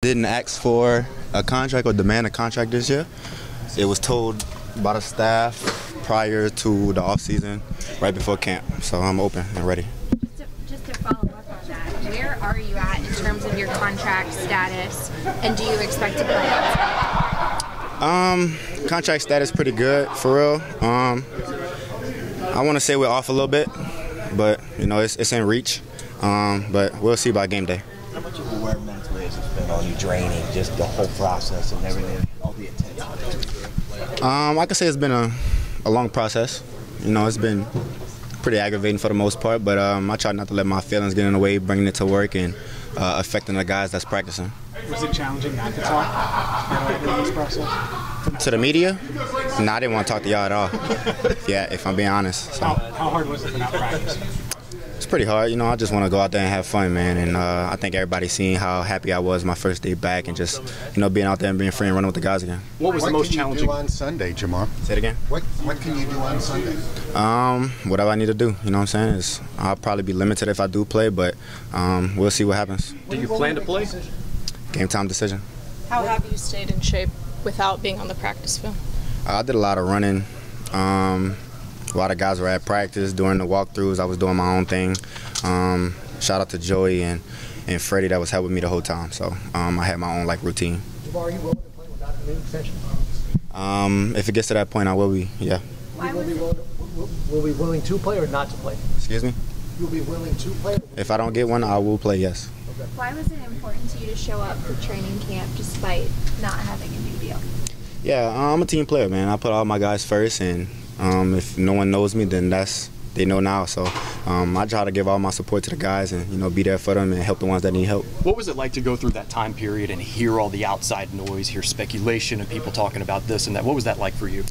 Didn't ask for a contract or demand a contract this year. It was told by the staff prior to the offseason, right before camp. So I'm open and ready. Just to follow up on that, where are you at in terms of your contract status, and do you expect to play outside? Contract status pretty good, for real. I want to say we're off a little bit, but you know it's in reach. But we'll see by game day. How much of a wear mentally has it been on you, draining, just the whole process and everything, all the attention? I could say it's been a long process. You know, it's been pretty aggravating for the most part, but I try not to let my feelings get in the way, bringing it to work and affecting the guys that's practicing. Was it challenging not to talk during this process? To the media? No, I didn't want to talk to y'all at all. Yeah, if I'm being honest. So. How hard was it for not practicing? It's pretty hard. You know, I just want to go out there and have fun, man. And I think everybody's seen how happy I was my first day back and just, you know, being out there and being free and running with the guys again. What was the most challenging? What can you do on Sunday, Jamar? Say it again? What can you do on Sunday? Whatever I need to do, you know what I'm saying? I'll probably be limited if I do play, but we'll see what happens. Do you plan to play? Game time decision. How have you stayed in shape without being on the practice field? I did a lot of running. A lot of guys were at practice during the walkthroughs. I was doing my own thing. Shout out to Joey and Freddie that was helping me the whole time. So I had my own routine. Are you willing to play without a new extension? If it gets to that point, I will be. Yeah. Will be willing to play or not to play? Excuse me? You'll be willing to play? If I don't get one, I will play. Yes. Okay. Why was it important to you to show up for training camp despite not having a new deal? Yeah, I'm a team player, man. I put all my guys first, and if no one knows me, then they know now. So I try to give all my support to the guys and be there for them and help the ones that need help. What was it like to go through that time period and hear all the outside noise, hear speculation and people talking about this and that? What was that like for you?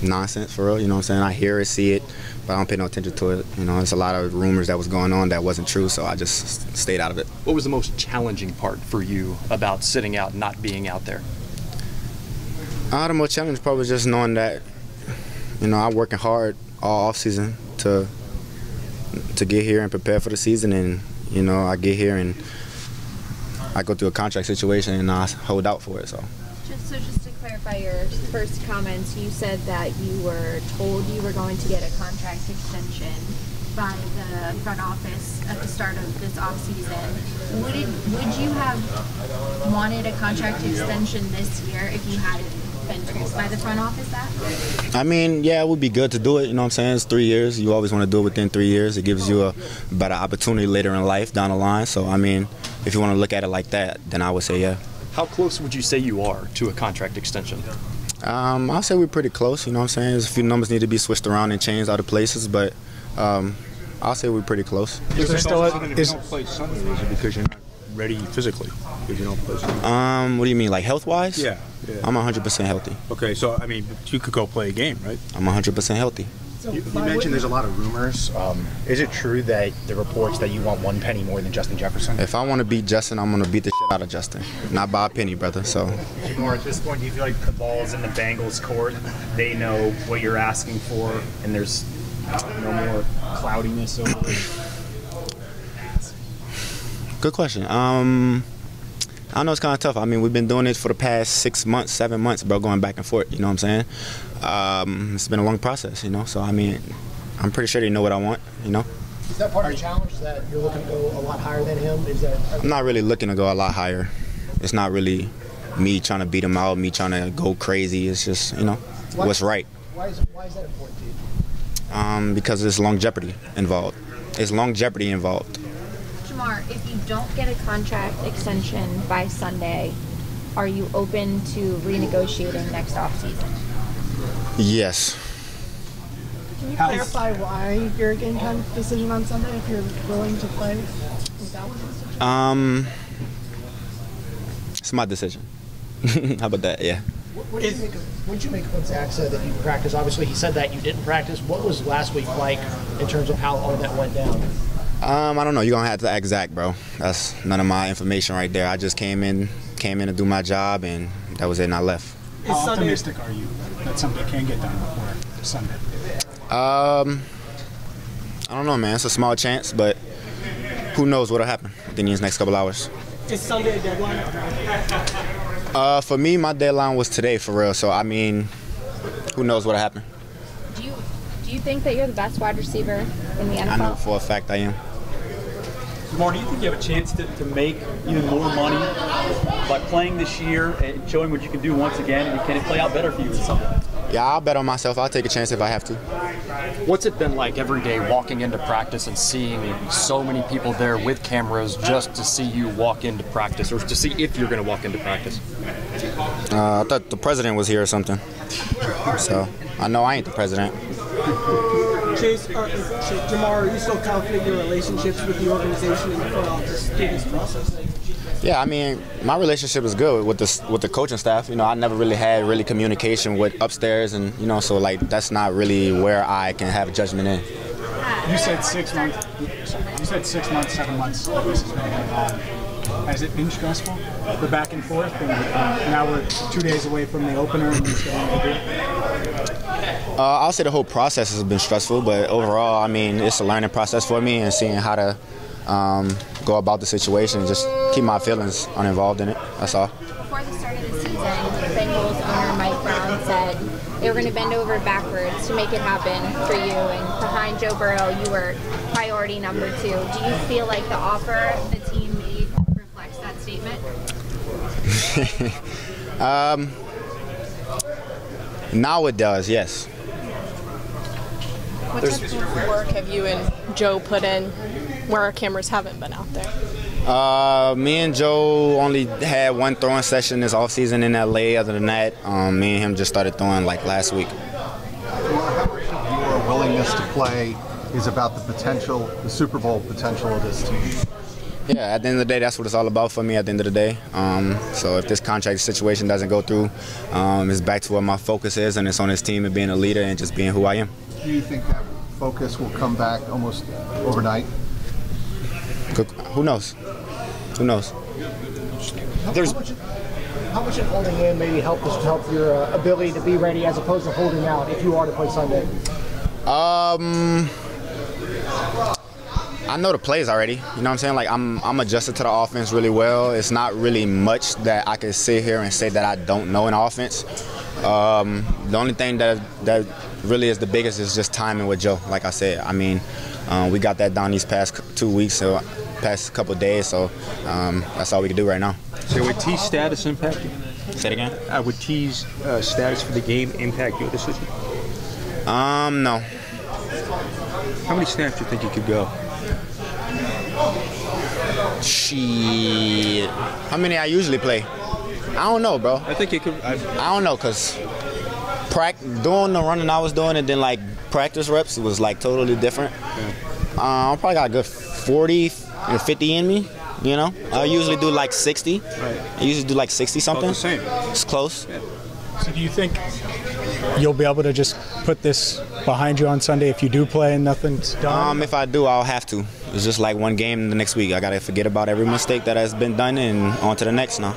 Nonsense, for real. You know what I'm saying? I hear it, see it, but I don't pay no attention to it. You know, there's a lot of rumors that was going on that wasn't true, so I just stayed out of it. What was the most challenging part for you about sitting out, not being out there? The most challenge probably just knowing that, I'm working hard all off season to get here and prepare for the season, and I get here and I go through a contract situation and I hold out for it. So just to clarify your first comments, you said that you were told you were going to get a contract extension by the front office at the start of this offseason. Would you have wanted a contract extension this year if you hadn't been told by the front office that? I mean, yeah, it would be good to do it. You know what I'm saying? It's 3 years. You always want to do it within 3 years. It gives you a better opportunity later in life down the line. So, I mean, if you want to look at it like that, then I would say yeah. How close would you say you are to a contract extension? I'll say we're pretty close. You know what I'm saying? There's a few numbers need to be switched around and changed other places, but I'll say we're pretty close. Is there still if you don't play Sunday, is it because you're not ready physically? If you don't play Sunday? What do you mean, like health-wise? Yeah. I'm 100% healthy. Okay, so I mean, you could go play a game, right? I'm 100% healthy. You mentioned there's a lot of rumors. Is it true that the reports that you want one penny more than Justin Jefferson? If I want to beat Justin, I'm going to beat the shit out of Justin. Not by a penny, brother. So. More at this point, do you feel like the ball's in the Bengals' court? They know what you're asking for, and there's no more cloudiness over it? Good question. I know it's kind of tough. I mean, we've been doing it for the past 6 months, 7 months, bro, going back and forth. You know what I'm saying? It's been a long process, So, I mean, I'm pretty sure they know what I want, Is that part of the challenge that you're looking to go a lot higher than him? I'm not really looking to go a lot higher. It's not really me trying to beat him out, me trying to go crazy. It's just, what's right. Why is that important to you? Because there's longevity involved. It's longevity involved. Jamar, if you don't get a contract extension by Sunday, are you open to renegotiating next offseason? Yes. Can you clarify why your game time decision on Sunday, if you're willing to play without one? It's my decision. How about that? Yeah. What did you make when Zach said that you practiced? Obviously, he said that you didn't practice. What was last week like in terms of how all that went down? I don't know. You're going to have to ask Zach, bro. That's none of my information right there. I just came in to do my job, and that was it, and I left. How optimistic are you that something can get done before Sunday? I don't know, man. It's a small chance, but who knows what'll happen within these next couple hours. Is Sunday a deadline? For me, my deadline was today, for real. So, I mean, who knows what'll happen. Do you think that you're the best wide receiver in the NFL? I know for a fact I am. Jamar, do you think you have a chance to make even more money by playing this year and showing what you can do once again? And can it play out better for you in some way? Yeah, I'll bet on myself. I'll take a chance if I have to. What's it been like every day walking into practice and seeing so many people there with cameras just to see you walk into practice, or to see if you're going to walk into practice? I thought the president was here or something. So I know I ain't the president. Jamar, are you still confident in your relationships with the organization and the front office through this process? Yeah, I mean, my relationship is good with the coaching staff. You know, I never really had communication with upstairs, and you know, so like that's not really where I can have judgment in. You said 6 months. You said 6 months, 7 months. This has been going on. Has it been stressful? The back and forth, and now we're 2 days away from the opener, and you're still on the I'll say the whole process has been stressful, but overall, I mean, it's a learning process for me and seeing how to go about the situation and just keep my feelings uninvolved in it. That's all. Before the start of the season, Bengals owner Mike Brown said they were going to bend over backwards to make it happen for you, and behind Joe Burrow, you were priority number 2. Do you feel like the offer the team made reflects that statement? Now it does, yes. What type of work have you and Joe put in where our cameras haven't been out there? Me and Joe only had one throwing session this offseason in LA. Other than that, me and him just started throwing like last week. How much of your willingness to play is about the potential, the Super Bowl potential of this team? Yeah, at the end of the day, that's what it's all about for me at the end of the day. So if this contract situation doesn't go through, it's back to where my focus is, and it's on this team and being a leader and just being who I am. Do you think that focus will come back almost overnight? Who knows? Who knows? How much of holding in maybe help your ability to be ready as opposed to holding out if you are to play Sunday? I know the plays already. You know what I'm saying? Like I'm adjusted to the offense really well. It's not really much that I can sit here and say that I don't know in offense. The only thing that really is the biggest is just timing with Joe. Like I said, I mean, we got that down these past 2 weeks, so past couple of days. So that's all we can do right now. So would T's status impact you? Say it again. Would T's status for the game impact your decision? No. How many snaps do you think you could go? Shit. How many I usually play? I don't know, bro. I think you could. I don't know, cause doing the running I was doing and then like practice reps was like totally different. Yeah. I probably got a good 40 or 50 in me. You know, I usually do like 60. Right. I usually do like 60 something. About the same. It's close. Yeah. So do you think you'll be able to just put this behind you on Sunday if you do play and nothing's done? If I do, I'll have to. It's just like one game the next week. I gotta forget about every mistake that has been done and on to the next now.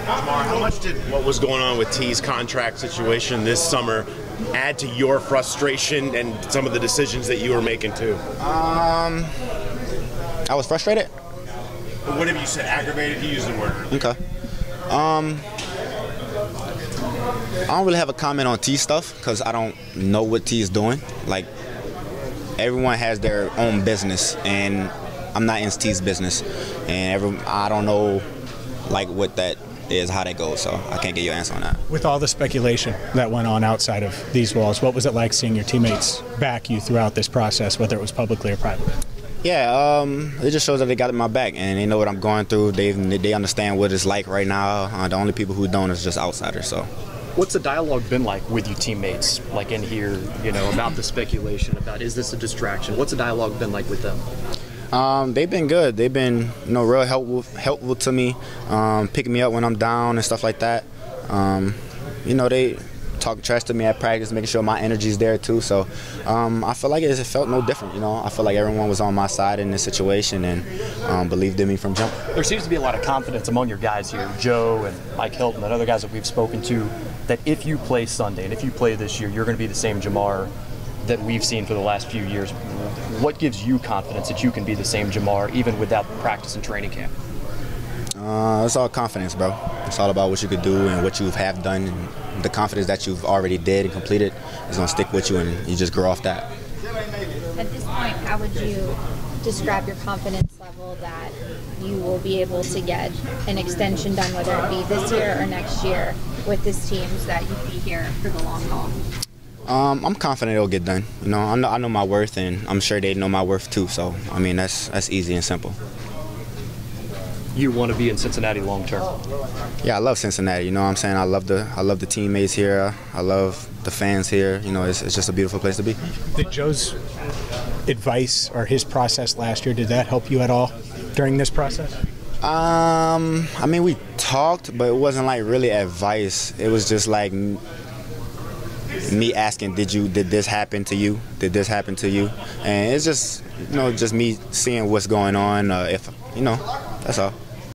Jamar, how much did what was going on with T's contract situation this summer add to your frustration and some of the decisions that you were making too? I was frustrated. What have you said? Aggravated? You used the word. Okay. I don't really have a comment on T stuff because I don't know what T is doing. Like, everyone has their own business, and I'm not in T's business, and I don't know like what that is, how that goes, so I can't give you an answer on that. With all the speculation that went on outside of these walls, what was it like seeing your teammates back you throughout this process, whether it was publicly or privately? Yeah, it just shows that they got my back and they know what I'm going through. They understand what it's like right now. The only people who don't is just outsiders. So, what's the dialogue been like with you teammates, like in here, you know, about the speculation, about is this a distraction? What's the dialogue been like with them? They've been good. They've been, real helpful to me, picking me up when I'm down and stuff like that. They talk trash to me at practice, making sure my energy's there too. So I feel like it felt no different. I feel like everyone was on my side in this situation and believed in me from jump. There seems to be a lot of confidence among your guys here, Joe and Mike Hilton and other guys that we've spoken to, that if you play Sunday and if you play this year, you're going to be the same Jamar that we've seen for the last few years. What gives you confidence that you can be the same Jamar even without practice and training camp? It's all confidence, bro. It's all about what you could do and what you have done, and the confidence that you've already did and completed is going to stick with you, and you just grow off that. At this point, how would you describe your confidence level that you will be able to get an extension done, whether it be this year or next year, with this team, so that you'd be here for the long haul? I'm confident it'll get done. You know, I know my worth, and I'm sure they know my worth too. So, I mean, that's easy and simple. You want to be in Cincinnati long term? Yeah, I love Cincinnati. You know what I'm saying? I love the teammates here. I love the fans here. You know, it's just a beautiful place to be. Did Joe's advice or his process last year, did that help you at all during this process? I mean, we talked, but it wasn't like really advice. It was just like me asking, did this happen to you? Did this happen to you? And it's just, you know, just me seeing what's going on. If, you know, that's all.